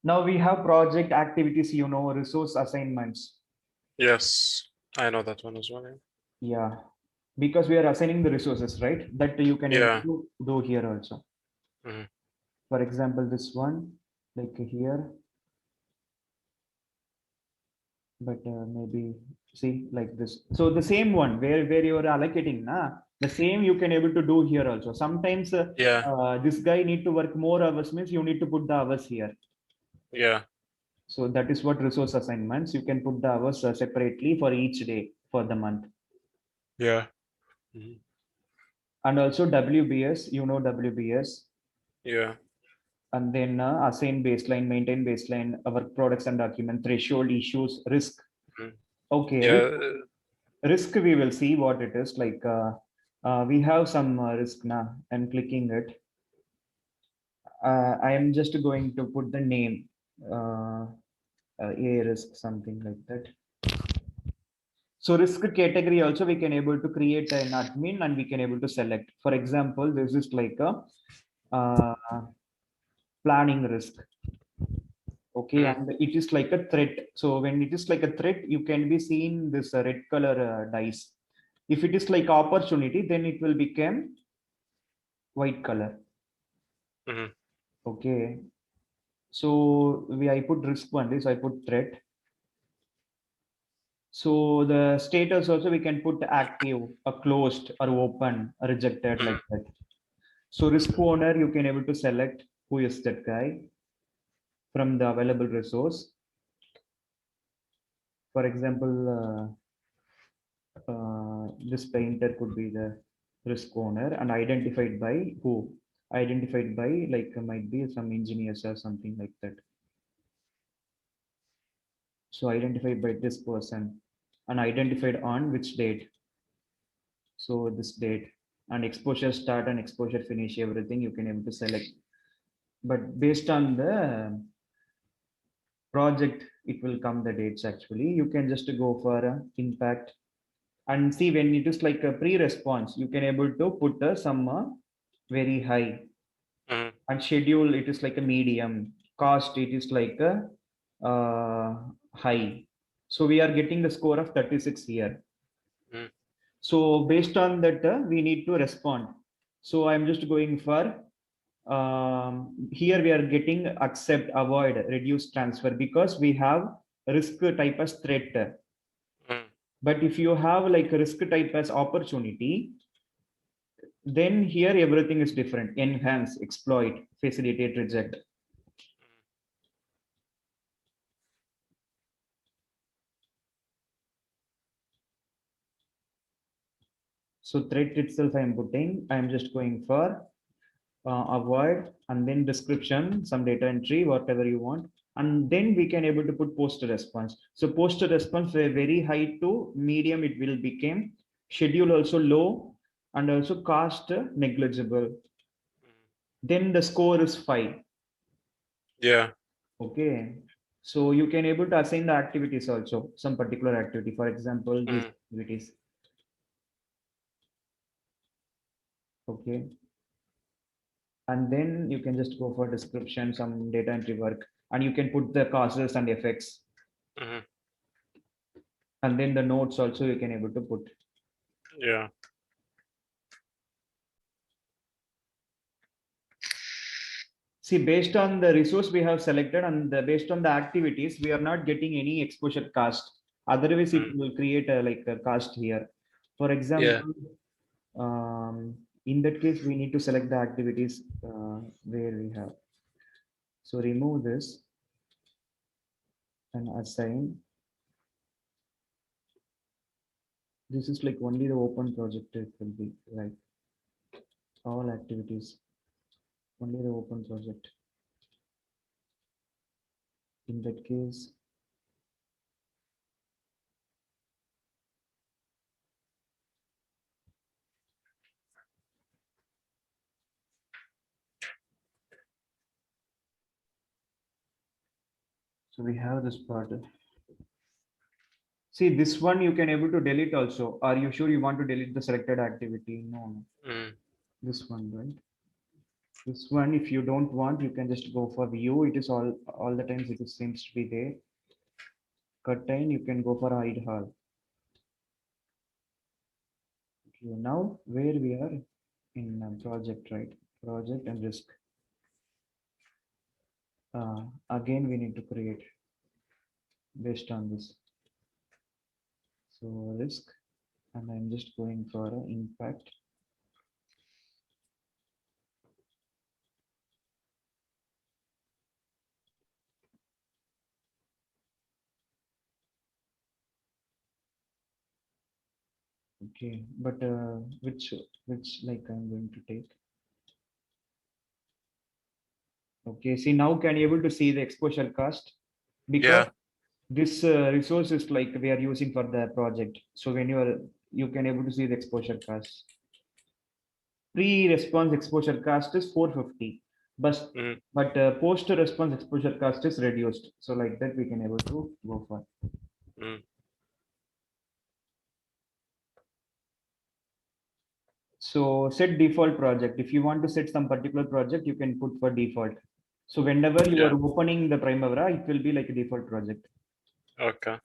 Now we have project activities, resource assignments. Yes, I know that one as well. Yeah, because we are assigning the resources, right? That you can able Yeah. to do here also. Hmm. For example, this one, like here, but maybe see like this. So the same one where you are allocating, the same you can able to do here also. Sometimes Yeah. this guy need to work more hours means you need to put the hours here. Yeah. So that is what resource assignments. You can put the hours separately for each day for the month. Yeah. Hmm. And also WBS, WBS, Yeah. and then assign baseline, maintain baseline, work products and document, threshold issues, risk. Mhm. Okay, Yeah. risk we will see what it is like. We have some risk now. I'm clicking it. I am just going to put the name, uh, a risk, something like that. So risk category also we can able to create an admin and we can able to select. For example, this is like a uh, planning risk. Okay, Mhm. and it is like a threat. So when it is like a threat, you can be seeing this red color dice. If it is like opportunity, then it will become white color. Mhm. Okay, so I put risk one, this I put threat. So the status also we can put active, a closed or open, or rejected Mhm. like that. So risk owner, you can able to select who is that guy from the available resource. For example, this painter could be the risk owner and identified by who? Identified by like might be some engineers or something like that. So identified by this person and identified on which date. So this date and exposure start and exposure finish, everything you can able to select. But based on the project, it will come the dates actually. You can just go for impact and see when it is like a pre-response, you can able to put some very high, Mhm. and schedule it is like a medium, cost it is like a high. So we are getting the score of 36 here. Mhm. So based on that we need to respond. So I'm just going for here we are getting accept, avoid, reduce, transfer, because we have risk type as threat. Mhm. But if you have like a risk type as opportunity, then here everything is different: enhance, exploit, facilitate, reject. So threat itself I am putting, I am just going for avoid, and then description, some data entry, whatever you want. And then we can able to put post response. So post response very high to medium, it will become schedule also low, and also cost negligible. Then the score is 5. Yeah. Okay. So you can able to assign the activities also, some particular activity. For example, these Mhm. activities. Okay. And then you can just go for description, some data entry work, and you can put the causes and effects. Mhm. And then the notes also you can able to put. Yeah. See, based on the resource we have selected and based on the activities, we are not getting any exposure cost. Otherwise, it Mhm. will create a like a cost here. For Yeah. example, in that case, we need to select the activities where we have. So remove this and assign. This is like only the open project. It will be like all activities, only the open project. In that case, so we have this part. See, this one you can able to delete also. Are you sure you want to delete the selected activity? No, no. Mhm. This one, right? This one, if you don't want, you can just go for view. It is all the times it is, seems to be there. Curtain, you can go for hide all. Okay, now where we are in project, right? Project and risk. Again, we need to create based on this. So risk, and I'm just going for impact. Okay, but which like I'm going to take. Okay, see now can you able to see the exposure cost? Because Yeah. this resource is like we are using for the project. So when you can able to see the exposure cost. Pre-response exposure cost is 450, but Mm, post-response exposure cost is reduced. So like that we can able to go for. mm, So set default project. If you want to set some particular project, you can put for default. So whenever you yeah. are opening the Primavera, it will be like a default project. Okay.